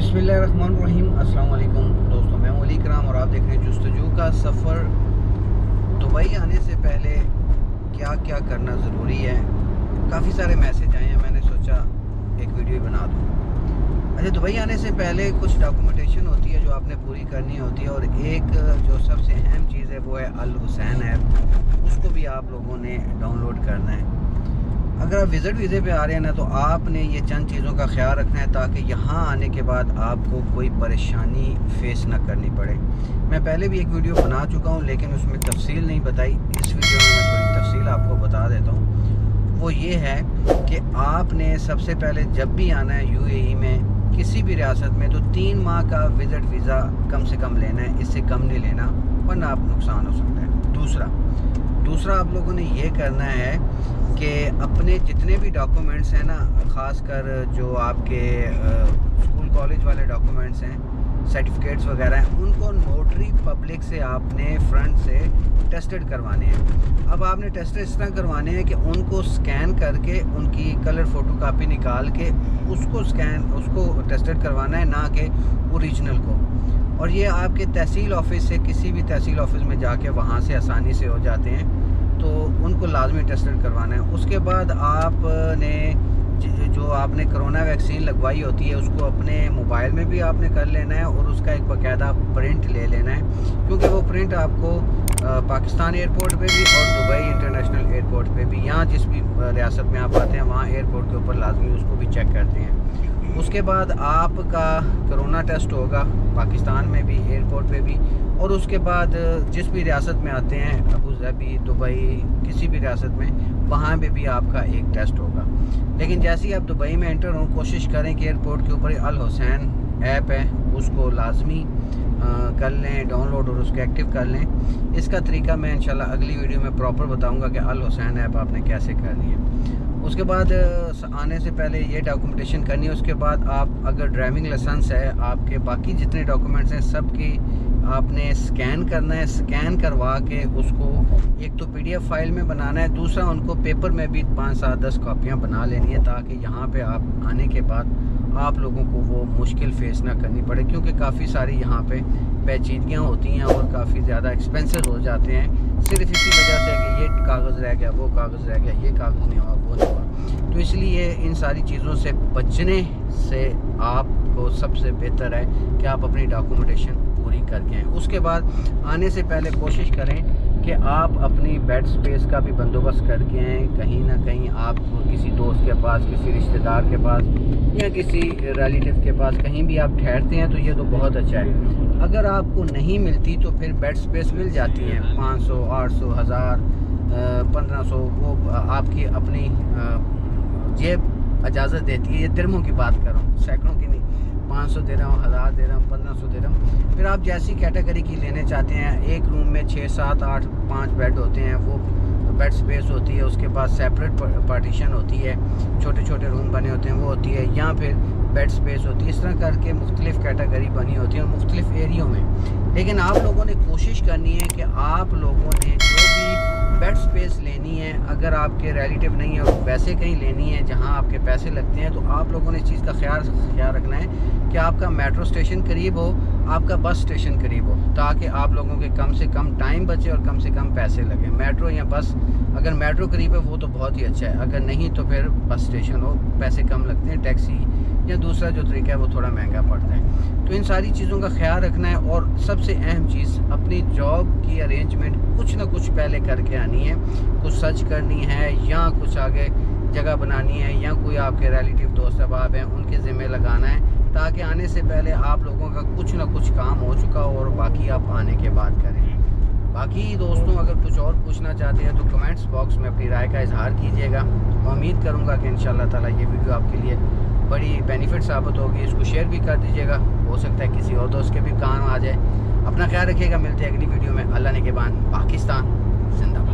बिस्मिल्लाहिर्रहमानिर्रहीम। अस्सलाम वालेकुम दोस्तों, मैं अली कराम और आप देख रहे हैं जुस्तजू का सफ़र। दुबई आने से पहले क्या क्या करना ज़रूरी है। काफ़ी सारे मैसेज आए हैं, मैंने सोचा एक वीडियो बना दूँ। अच्छा, दुबई आने से पहले कुछ डॉक्यूमेंटेशन होती है जो आपने पूरी करनी होती है, और एक जो सबसे अहम चीज़ है वो है अल हुसैन ऐप। उसको भी आप लोगों ने डाउनलोड करना है। अगर आप विज़िट वीज़े पे आ रहे हैं ना, तो आपने ये चंद चीज़ों का ख्याल रखना है ताकि यहाँ आने के बाद आपको कोई परेशानी फेस ना करनी पड़े। मैं पहले भी एक वीडियो बना चुका हूँ, लेकिन उसमें तफसील नहीं बताई। इस वीडियो में मैं थोड़ी तफसील आपको बता देता हूँ। वो ये है कि आपने सबसे पहले जब भी आना है यूएई में किसी भी रियासत में, तो 3 माह का विज़िट वीज़ा कम से कम लेना है, इससे कम नहीं लेना वरना आप नुकसान हो सकता है। दूसरा आप लोगों ने ये करना है कि अपने जितने भी डॉक्यूमेंट्स हैं ना, ख़ासकर जो आपके स्कूल कॉलेज वाले डॉक्यूमेंट्स हैं, सर्टिफिकेट्स वगैरह हैं, उनको नोटरी पब्लिक से आपने फ्रंट से टेस्टेड करवाने हैं। अब आपने टेस्टेड इस तरह करवाने हैं कि उनको स्कैन करके उनकी कलर फ़ोटोकॉपी निकाल के उसको टेस्टेड करवाना है, ना कि ओरिजिनल को। और ये आपके तहसील ऑफिस से, किसी भी तहसील ऑफिस में जाके वहाँ से आसानी से हो जाते हैं, तो उनको लाजमी टेस्टेड करवाना है। उसके बाद आपने जो आपने कोरोना वैक्सीन लगवाई होती है उसको अपने मोबाइल में भी आपने कर लेना है, और उसका एक बाकायदा प्रिंट ले लेना है, क्योंकि वो प्रिंट आपको पाकिस्तान एयरपोर्ट पे भी और दुबई इंटरनेशनल एयरपोर्ट पे भी, यहाँ जिस भी रियासत में आप आते हैं वहाँ एयरपोर्ट के ऊपर लाजमी उसको भी चेक करते हैं। उसके बाद आपका कोरोना टेस्ट होगा पाकिस्तान में भी, एयरपोर्ट पे भी, और उसके बाद जिस भी रियासत में आते हैं, अबू धाबी, दुबई, किसी भी रियासत में, वहाँ पे भी आपका एक टेस्ट होगा। लेकिन जैसे ही आप दुबई में एंटर हों, कोशिश करें कि एयरपोर्ट के ऊपर अल हुसैन ऐप है उसको लाजमी कर लें डाउनलोड, और उसको एक्टिव कर लें। इसका तरीका मैं इंशाल्लाह अगली वीडियो में प्रॉपर बताऊँगा कि अल हुसैन ऐप आपने कैसे करनी है। उसके बाद आने से पहले ये डॉक्यूमेंटेशन करनी है। उसके बाद आप अगर ड्राइविंग लाइसेंस है, आपके बाकी जितने डॉक्यूमेंट्स हैं सब की आपने स्कैन करना है। स्कैन करवा के उसको एक तो पीडीएफ फाइल में बनाना है, दूसरा उनको पेपर में भी 5, 7, 10 कॉपियाँ बना लेनी है, ताकि यहाँ पे आप आने के बाद आप लोगों को वो मुश्किल फेस ना करनी पड़े, क्योंकि काफ़ी सारी यहाँ पे पेचीदगियाँ होती हैं और काफ़ी ज़्यादा एक्सपेंसिव हो जाते हैं, सिर्फ इसी वजह से कि ये कागज़ रह गया, वो कागज़ रह गया, ये कागज़ नहीं हुआ, वो नहीं हुआ। तो इसलिए इन सारी चीज़ों से बचने से आपको सबसे बेहतर है कि आप अपनी डॉक्यूमेंटेशन पूरी करके आएँ। उसके बाद आने से पहले कोशिश करें कि आप अपनी बेड स्पेस का भी बंदोबस्त करके आएँ। कहीं ना कहीं आप किसी दोस्त के पास, किसी रिश्तेदार के पास या किसी रिलेटिव के पास कहीं भी आप ठहरते हैं तो ये तो बहुत अच्छा है। अगर आपको नहीं मिलती तो फिर बेड स्पेस मिल जाती है 500, 800, 1000, 1500, वो आपकी अपनी जेब इजाज़त देती है। ये दिरहमों की बात कर रहा हूँ, सैकड़ों की नहीं। 500 दिरहम, 1000 दिरहम, 1500 दिरहम। फिर आप जैसी कैटेगरी की लेने चाहते हैं, एक रूम में 6, 7, 8, 5 बेड होते हैं, वो बेड स्पेस होती है। उसके बाद सेपरेट पार्टीशन होती है, छोटे छोटे रूम बने होते हैं, वो होती है। या फिर बेड स्पेस होती है। इस तरह करके मुख्तलिफ़ कैटेगरी बनी होती है और मुख्तलिफ़ एरियो में। लेकिन आप लोगों ने कोशिश करनी है कि आप लोगों ने जो भी बेड स्पेस लेनी है, अगर आपके रिलेटिव नहीं है और वैसे कहीं लेनी है जहां आपके पैसे लगते हैं, तो आप लोगों ने इस चीज़ का ख्याल रखना है कि आपका मेट्रो स्टेशन करीब हो, आपका बस स्टेशन करीब हो, ताकि आप लोगों के कम से कम टाइम बचे और कम से कम पैसे लगे। मेट्रो या बस, अगर मेट्रो करीब है वो तो बहुत ही अच्छा है, अगर नहीं तो फिर बस स्टेशन हो, पैसे कम लगते हैं। टैक्सी या दूसरा जो तरीका है वो थोड़ा महंगा पड़ता है। तो इन सारी चीज़ों का ख्याल रखना है। और सबसे अहम चीज़, अपनी जॉब की अरेंजमेंट कुछ ना कुछ पहले करके आनी है। कुछ सर्च करनी है, या कुछ आगे जगह बनानी है, या कोई आपके रिलेटिव दोस्त अहबाब हैं उनके ज़िम्मे लगाना है, ताकि आने से पहले आप लोगों का कुछ ना कुछ काम हो चुका हो और बाकी आप आने के बाद करें। बाकी दोस्तों, अगर कुछ और पूछना चाहते हैं तो कमेंट्स बॉक्स में अपनी राय का इजहार कीजिएगा। मैं उम्मीद करूँगा कि इंशाअल्लाह ताला ये वीडियो आपके लिए बड़ी बेनिफिट साबित होगी। इसको शेयर भी कर दीजिएगा, हो सकता है किसी और दोस्त के भी काम आ जाए। अपना ख्याल रखिएगा, मिलते हैं अगली वीडियो में। अल्लाह ने के बाद पाकिस्तान जिंदाबाद।